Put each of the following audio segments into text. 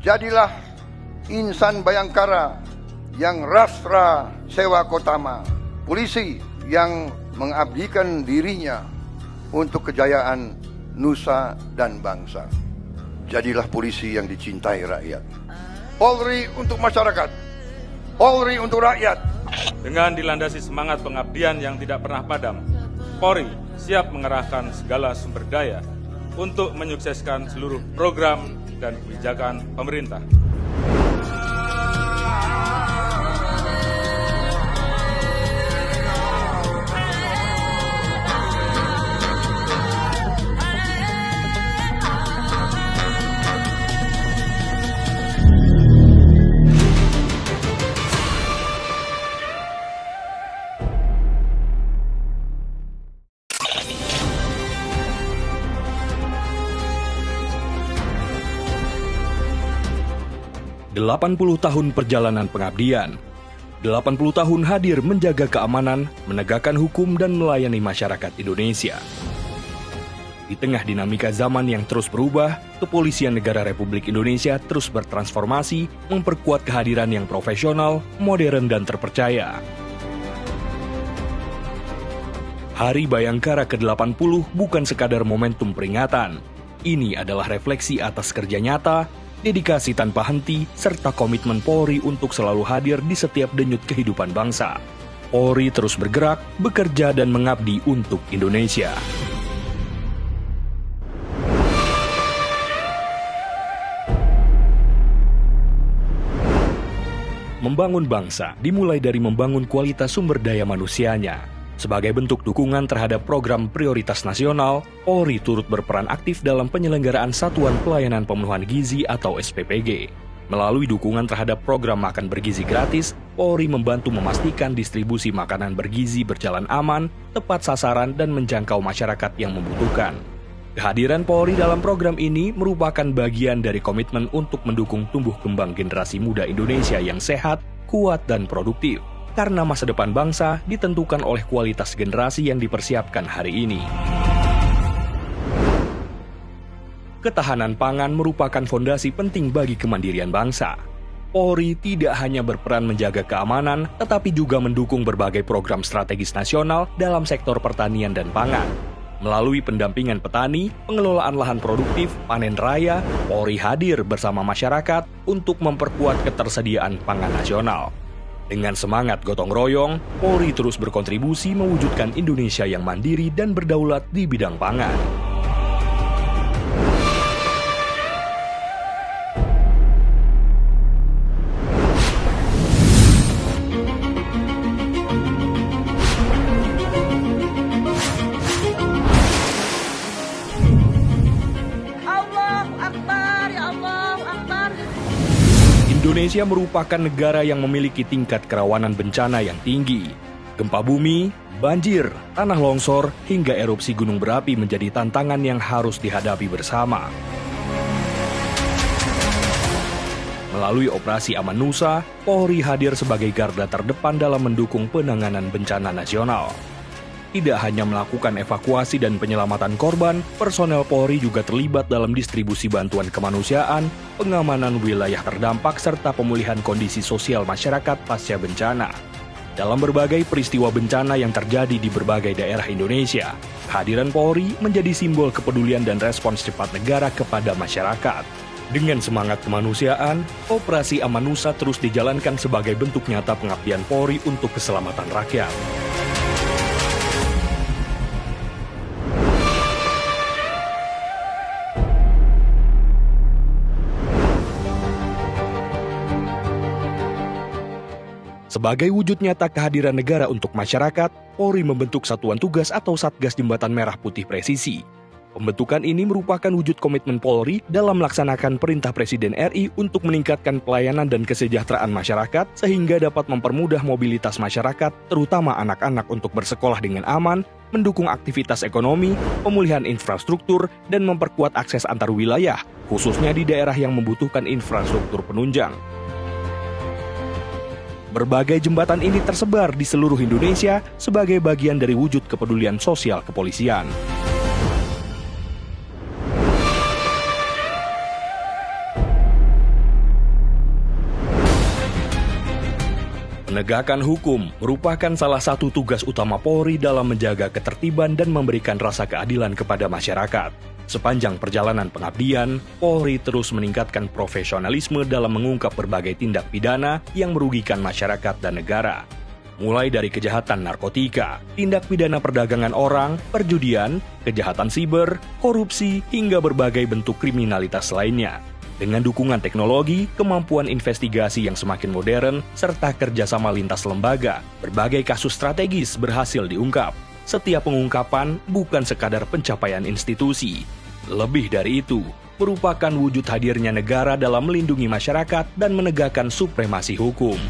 Jadilah insan Bayangkara yang rastra sewa kotama, polisi yang mengabdikan dirinya untuk kejayaan nusa dan bangsa. Jadilah polisi yang dicintai rakyat. Polri untuk masyarakat, Polri untuk rakyat. Dengan dilandasi semangat pengabdian yang tidak pernah padam, Polri siap mengerahkan segala sumber daya untuk menyukseskan seluruh program dan kebijakan pemerintah. Delapan 80 tahun perjalanan pengabdian, 80 tahun hadir menjaga keamanan, menegakkan hukum dan melayani masyarakat Indonesia. Di tengah dinamika zaman yang terus berubah, Kepolisian Negara Republik Indonesia terus bertransformasi, memperkuat kehadiran yang profesional, modern dan terpercaya. Hari Bayangkara ke-80 bukan sekadar momentum peringatan. Ini adalah refleksi atas kerja nyata, dedikasi tanpa henti, serta komitmen Polri untuk selalu hadir di setiap denyut kehidupan bangsa. Polri terus bergerak, bekerja dan mengabdi untuk Indonesia. Membangun bangsa dimulai dari membangun kualitas sumber daya manusianya. Sebagai bentuk dukungan terhadap program prioritas nasional, Polri turut berperan aktif dalam penyelenggaraan Satuan Pelayanan Pemenuhan Gizi atau SPPG. Melalui dukungan terhadap program makan bergizi gratis, Polri membantu memastikan distribusi makanan bergizi berjalan aman, tepat sasaran, dan menjangkau masyarakat yang membutuhkan. Kehadiran Polri dalam program ini merupakan bagian dari komitmen untuk mendukung tumbuh kembang generasi muda Indonesia yang sehat, kuat, dan produktif. Karena masa depan bangsa ditentukan oleh kualitas generasi yang dipersiapkan hari ini. Ketahanan pangan merupakan fondasi penting bagi kemandirian bangsa. Polri tidak hanya berperan menjaga keamanan, tetapi juga mendukung berbagai program strategis nasional dalam sektor pertanian dan pangan. Melalui pendampingan petani, pengelolaan lahan produktif, panen raya, Polri hadir bersama masyarakat untuk memperkuat ketersediaan pangan nasional. Dengan semangat gotong royong, Polri terus berkontribusi mewujudkan Indonesia yang mandiri dan berdaulat di bidang pangan. Indonesia merupakan negara yang memiliki tingkat kerawanan bencana yang tinggi. Gempa bumi, banjir, tanah longsor, hingga erupsi gunung berapi menjadi tantangan yang harus dihadapi bersama. Melalui operasi Aman Nusa, Polri hadir sebagai garda terdepan dalam mendukung penanganan bencana nasional. Tidak hanya melakukan evakuasi dan penyelamatan korban, personel Polri juga terlibat dalam distribusi bantuan kemanusiaan, pengamanan wilayah terdampak, serta pemulihan kondisi sosial masyarakat pasca bencana. Dalam berbagai peristiwa bencana yang terjadi di berbagai daerah Indonesia, kehadiran Polri menjadi simbol kepedulian dan respons cepat negara kepada masyarakat. Dengan semangat kemanusiaan, Operasi Aman Nusa terus dijalankan sebagai bentuk nyata pengabdian Polri untuk keselamatan rakyat. Sebagai wujud nyata kehadiran negara untuk masyarakat, Polri membentuk Satuan Tugas atau Satgas Jembatan Merah Putih Presisi. Pembentukan ini merupakan wujud komitmen Polri dalam melaksanakan perintah Presiden RI untuk meningkatkan pelayanan dan kesejahteraan masyarakat sehingga dapat mempermudah mobilitas masyarakat, terutama anak-anak untuk bersekolah dengan aman, mendukung aktivitas ekonomi, pemulihan infrastruktur, dan memperkuat akses antar wilayah, khususnya di daerah yang membutuhkan infrastruktur penunjang. Berbagai jembatan ini tersebar di seluruh Indonesia sebagai bagian dari wujud kepedulian sosial kepolisian. Penegakan hukum merupakan salah satu tugas utama Polri dalam menjaga ketertiban dan memberikan rasa keadilan kepada masyarakat. Sepanjang perjalanan pengabdian, Polri terus meningkatkan profesionalisme dalam mengungkap berbagai tindak pidana yang merugikan masyarakat dan negara. Mulai dari kejahatan narkotika, tindak pidana perdagangan orang, perjudian, kejahatan siber, korupsi, hingga berbagai bentuk kriminalitas lainnya. Dengan dukungan teknologi, kemampuan investigasi yang semakin modern, serta kerjasama lintas lembaga, berbagai kasus strategis berhasil diungkap. Setiap pengungkapan bukan sekadar pencapaian institusi. Lebih dari itu, merupakan wujud hadirnya negara dalam melindungi masyarakat dan menegakkan supremasi hukum.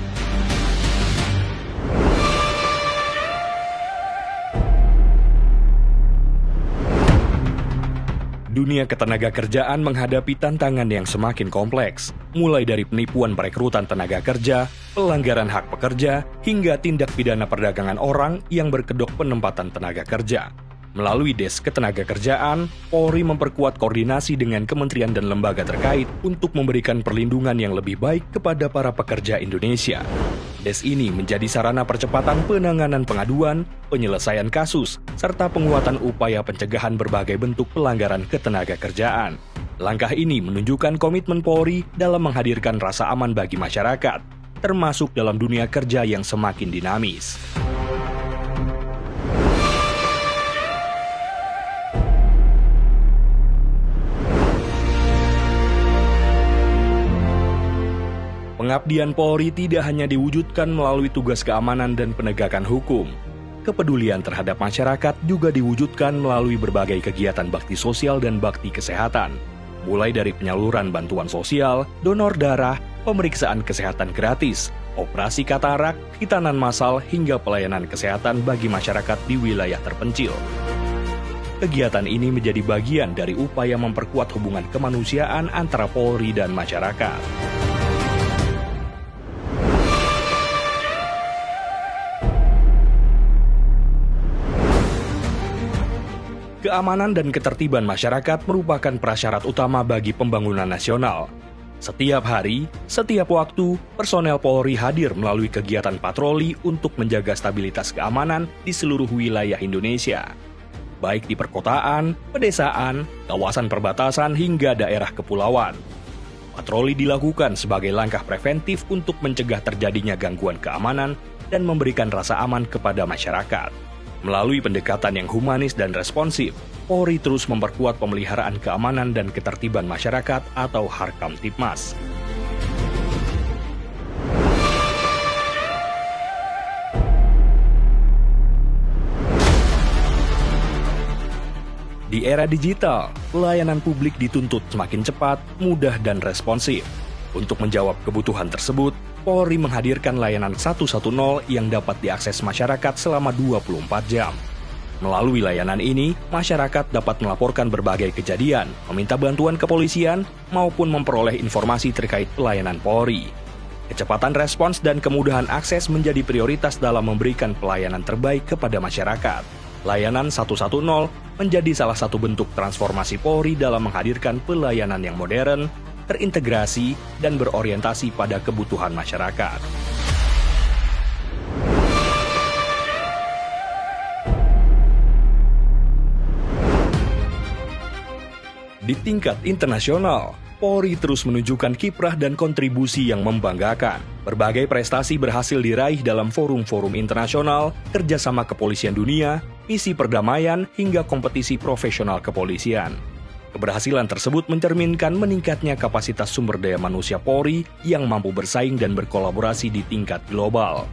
Dunia ketenagakerjaan menghadapi tantangan yang semakin kompleks, mulai dari penipuan perekrutan tenaga kerja, pelanggaran hak pekerja, hingga tindak pidana perdagangan orang yang berkedok penempatan tenaga kerja. Melalui Des Ketenagakerjaan, Polri memperkuat koordinasi dengan kementerian dan lembaga terkait untuk memberikan perlindungan yang lebih baik kepada para pekerja Indonesia. Des ini menjadi sarana percepatan penanganan pengaduan, penyelesaian kasus, serta penguatan upaya pencegahan berbagai bentuk pelanggaran ketenagakerjaan. Langkah ini menunjukkan komitmen Polri dalam menghadirkan rasa aman bagi masyarakat, termasuk dalam dunia kerja yang semakin dinamis. Pengabdian Polri tidak hanya diwujudkan melalui tugas keamanan dan penegakan hukum. Kepedulian terhadap masyarakat juga diwujudkan melalui berbagai kegiatan bakti sosial dan bakti kesehatan. Mulai dari penyaluran bantuan sosial, donor darah, pemeriksaan kesehatan gratis, operasi katarak, hitanan massal, hingga pelayanan kesehatan bagi masyarakat di wilayah terpencil. Kegiatan ini menjadi bagian dari upaya memperkuat hubungan kemanusiaan antara Polri dan masyarakat. Keamanan dan ketertiban masyarakat merupakan prasyarat utama bagi pembangunan nasional. Setiap hari, setiap waktu, personel Polri hadir melalui kegiatan patroli untuk menjaga stabilitas keamanan di seluruh wilayah Indonesia. Baik di perkotaan, pedesaan, kawasan perbatasan, hingga daerah kepulauan. Patroli dilakukan sebagai langkah preventif untuk mencegah terjadinya gangguan keamanan dan memberikan rasa aman kepada masyarakat. Melalui pendekatan yang humanis dan responsif, Polri terus memperkuat pemeliharaan keamanan dan ketertiban masyarakat atau Harkamtipmas. Di era digital, pelayanan publik dituntut semakin cepat, mudah, dan responsif. Untuk menjawab kebutuhan tersebut, Polri menghadirkan layanan 110 yang dapat diakses masyarakat selama 24 jam. Melalui layanan ini, masyarakat dapat melaporkan berbagai kejadian, meminta bantuan kepolisian, maupun memperoleh informasi terkait pelayanan Polri. Kecepatan respons dan kemudahan akses menjadi prioritas dalam memberikan pelayanan terbaik kepada masyarakat. Layanan 110 menjadi salah satu bentuk transformasi Polri dalam menghadirkan pelayanan yang modern, terintegrasi, dan berorientasi pada kebutuhan masyarakat. Di tingkat internasional, Polri terus menunjukkan kiprah dan kontribusi yang membanggakan. Berbagai prestasi berhasil diraih dalam forum-forum internasional, kerjasama kepolisian dunia, misi perdamaian, hingga kompetisi profesional kepolisian. Keberhasilan tersebut mencerminkan meningkatnya kapasitas sumber daya manusia Polri yang mampu bersaing dan berkolaborasi di tingkat global.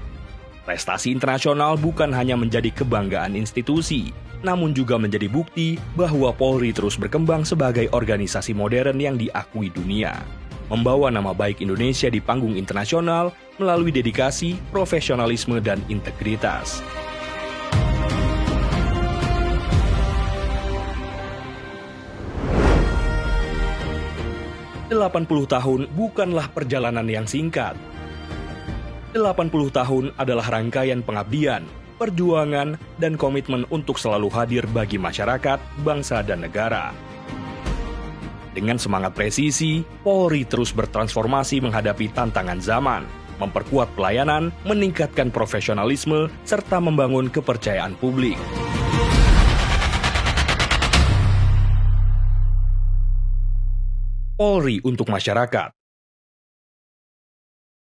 Prestasi internasional bukan hanya menjadi kebanggaan institusi, namun juga menjadi bukti bahwa Polri terus berkembang sebagai organisasi modern yang diakui dunia. Membawa nama baik Indonesia di panggung internasional melalui dedikasi, profesionalisme, dan integritas. 80 tahun bukanlah perjalanan yang singkat. 80 tahun adalah rangkaian pengabdian, perjuangan, dan komitmen untuk selalu hadir bagi masyarakat, bangsa, dan negara. Dengan semangat presisi, Polri terus bertransformasi menghadapi tantangan zaman. memperkuat pelayanan, meningkatkan profesionalisme, serta membangun kepercayaan publik. Polri untuk masyarakat.